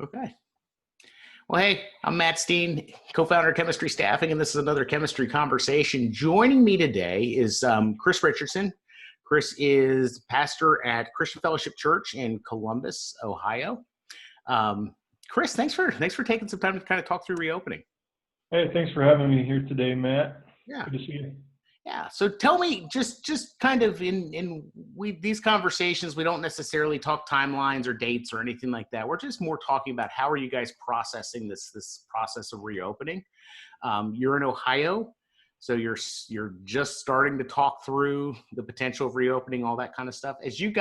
Okay. Well, hey, I'm Matt Steen, co-founder of Chemistry Staffing, and this is another chemistry conversation. Joining me today is Chris Richardson. Chris is pastor at Christian Fellowship Church in Columbus, Ohio. Chris, thanks for taking some time to kind of talk through reopening. Hey, thanks for having me here today, Matt. Yeah. Good to see you. Yeah. So tell me, just kind of in these conversations, we don't necessarily talk timelines or dates or anything like that. We're just more talking about how are you guys processing this process of reopening. You're in Ohio, so you're just starting to talk through the potential of reopening, all that kind of stuff. As you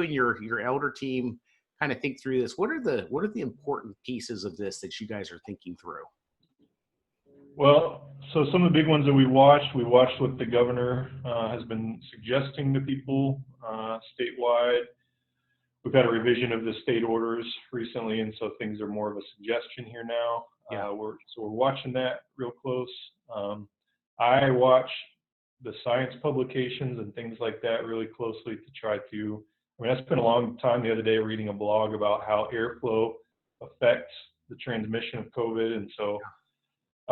and your elder team kind of think through this, what are the important pieces of this that you guys are thinking through? Well, so some of the big ones that we watched what the governor has been suggesting to people statewide. We've had a revision of the state orders recently, and so things are more of a suggestion here now. Yeah. We're watching that real close. I watch the science publications and things like that really closely to try to. I spent a long time the other day reading a blog about how airflow affects the transmission of COVID, and so.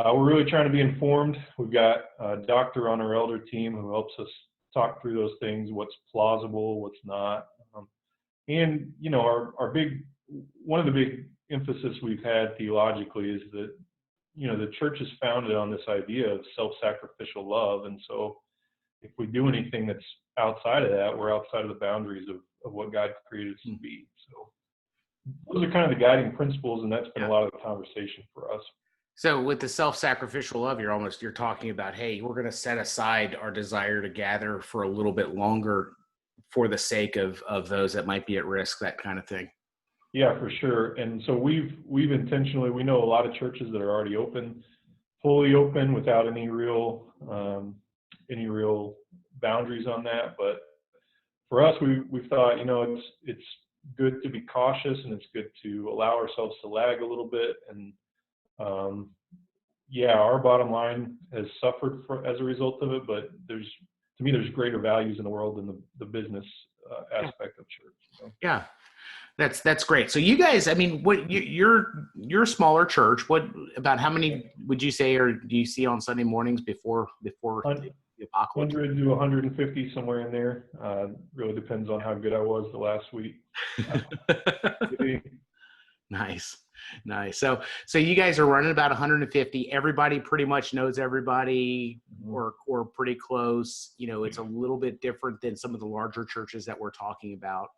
We're really trying to be informed. We've got a doctor on our elder team who helps us talk through those things, what's plausible, what's not. And, you know, one of the big emphasis we've had theologically is that, you know, the church is founded on this idea of self-sacrificial love. And so if we do anything that's outside of that, we're outside of the boundaries of what God created us to be. So those are kind of the guiding principles, and that's been a lot of the conversation for us. So with the self-sacrificial love, you're talking about, hey, we're going to set aside our desire to gather for a little bit longer for the sake of those that might be at risk, that kind of thing. Yeah, for sure. And so we've intentionally, we know a lot of churches that are already open, fully open without any real boundaries on that. But for us, we've thought, you know, it's good to be cautious, and it's good to allow ourselves to lag a little bit. And our bottom line has suffered as a result of it, but there's greater values in the world than the business aspect of church. So. Yeah, that's great. So you guys, I mean, you're a smaller church. About how many would you say, or do you see on Sunday mornings before the apocalypse? 100 to 150, somewhere in there. Really depends on how good I was the last week. Nice. So you guys are running about 150. Everybody pretty much knows everybody, or pretty close. You know, it's a little bit different than some of the larger churches that we're talking about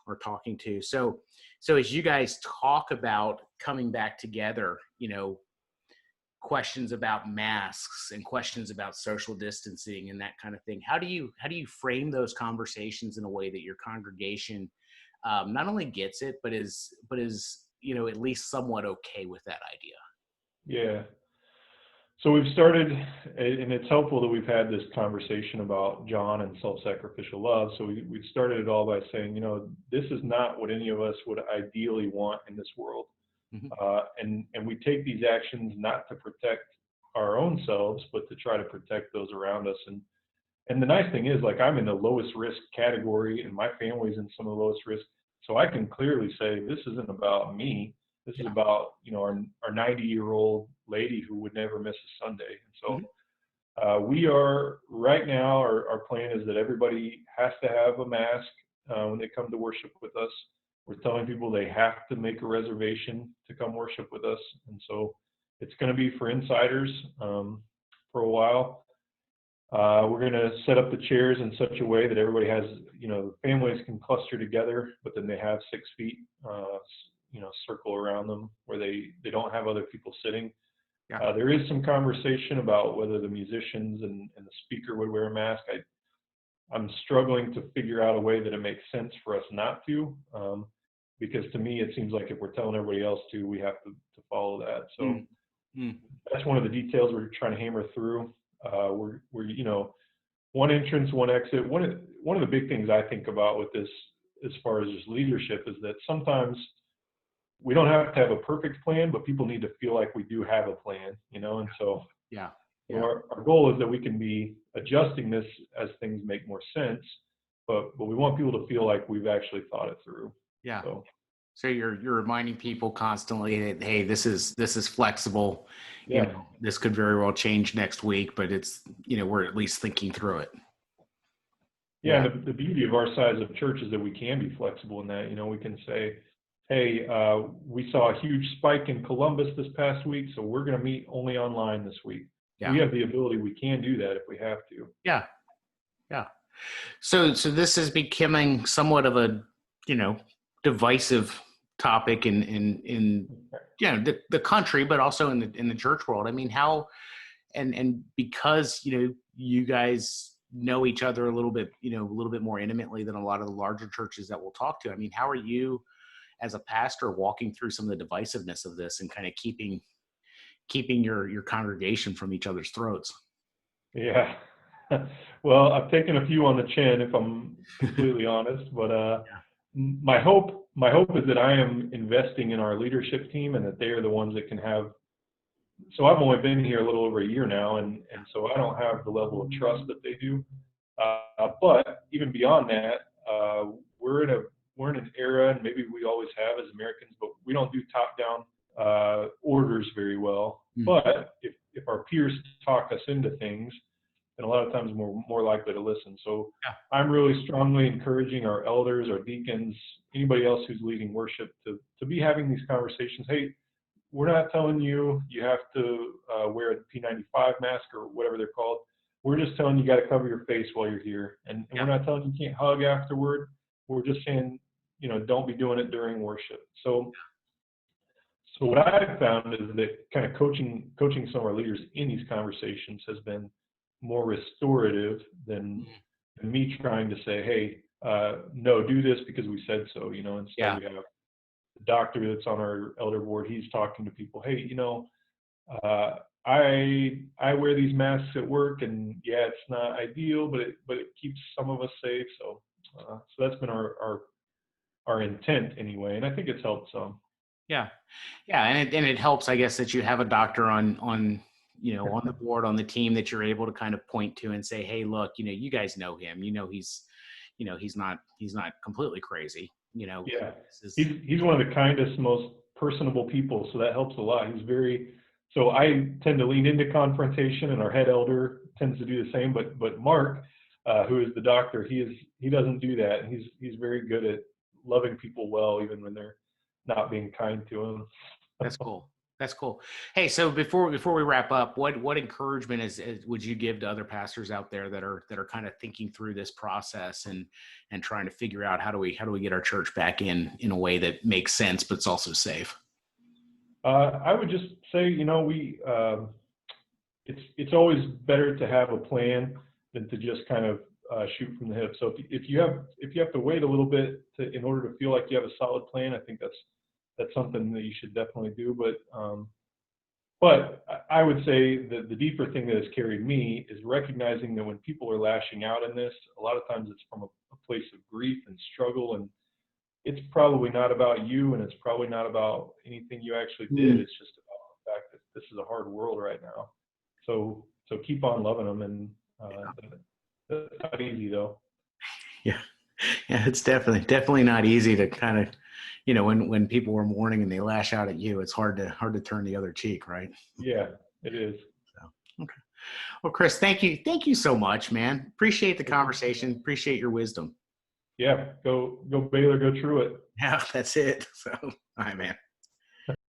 or talking to. So as you guys talk about coming back together, you know, questions about masks and questions about social distancing and that kind of thing, how do you frame those conversations in a way that your congregation not only gets it, but is you know, at least somewhat okay with that idea? Yeah. So we've started, and it's helpful that we've had this conversation about John and self-sacrificial love. So we started it all by saying, you know, this is not what any of us would ideally want in this world. Mm-hmm. And we take these actions not to protect our own selves, but to try to protect those around us. And the nice thing is, like, I'm in the lowest risk category, and my family's in some of the lowest risk. So I can clearly say, this isn't about me. This is about, you know, our 90-year-old lady who would never miss a Sunday. And so we are right now, our plan is that everybody has to have a mask when they come to worship with us. We're telling people they have to make a reservation to come worship with us. And so it's going to be for insiders for a while. We're going to set up the chairs in such a way that everybody has, you know, families can cluster together, but then they have 6 feet, you know, circle around them where they don't have other people sitting. Yeah. There is some conversation about whether the musicians and the speaker would wear a mask. I'm struggling to figure out a way that it makes sense for us not to, because to me, it seems like if we're telling everybody else to, we have to follow that. So that's one of the details we're trying to hammer through. We're you know, one entrance, one exit. One of the big things I think about with this, as far as just leadership, is that sometimes we don't have to have a perfect plan, but people need to feel like we do have a plan, you know. And so our goal is that we can be adjusting this as things make more sense, but we want people to feel like we've actually thought it through. Yeah. So you're reminding people constantly that, hey, this is flexible. You Yeah. know, this could very well change next week, but it's, we're at least thinking through it. Yeah, Yeah. and the beauty of our size of church is that we can be flexible in that. We can say, hey, we saw a huge spike in Columbus this past week, so we're going to meet only online this week. Yeah. We have the ability, we can do that if we have to. Yeah. Yeah. So this is becoming somewhat of a, divisive topic in the country, but also in the church world. I mean, how, and because, you guys know each other a little bit more intimately than a lot of the larger churches that we'll talk to. I mean, how are you as a pastor walking through some of the divisiveness of this and kind of keeping your congregation from each other's throats? Yeah. Well, I've taken a few on the chin, if I'm completely honest, but my hope is that I am investing in our leadership team and that they are the ones that can have. So I've only been here a little over a year now, and so I don't have the level of trust that they do. But even beyond that, we're in an era, and maybe we always have as Americans, but we don't do top-down orders very well. But if our peers talk us into things, then a lot of times we're more likely to listen. So I'm really strongly encouraging our elders, our deacons, anybody else who's leading worship to be having these conversations. Hey, we're not telling you have to wear a P95 mask or whatever they're called. We're just telling you got to cover your face while you're here. And we're not telling you can't hug afterward. We're just saying, don't be doing it during worship. So what I've found is that kind of coaching some of our leaders in these conversations has been more restorative than me trying to say, hey, no, do this because we said so. Instead we have the doctor that's on our elder board. He's talking to people. Hey, I wear these masks at work, and it's not ideal, but it keeps some of us safe. So that's been our intent anyway, and I think it's helped some. Yeah. And it helps, I guess, that you have a doctor on the board, on the team, that you're able to kind of point to and say, hey, look, you guys know him, he's not completely crazy, He's one of the kindest, most personable people. So that helps a lot. So I tend to lean into confrontation, and our head elder tends to do the same, but Mark, who is the doctor, he doesn't do that. And he's very good at loving people well, even when they're not being kind to him. That's cool. Hey, so before we wrap up, what encouragement would you give to other pastors out there that are kind of thinking through this process and trying to figure out how do we get our church back in a way that makes sense but it's also safe? I would just say, it's always better to have a plan than to just kind of shoot from the hip. So if you have to wait a little bit in order to feel like you have a solid plan, I think that's something that you should definitely do. But I would say that the deeper thing that has carried me is recognizing that when people are lashing out in this, a lot of times it's from a place of grief and struggle, and it's probably not about you, and it's probably not about anything you actually did. It's just about the fact that this is a hard world right now. So keep on loving them, and that's not easy though. Yeah, it's definitely not easy to kind of, when people are mourning and they lash out at you, it's hard to turn the other cheek, right? Yeah, it is. So, okay. Well, Chris, thank you so much, man. Appreciate the conversation. Appreciate your wisdom. Yeah, go Baylor, go Truett. Yeah, that's it. So, all right, man.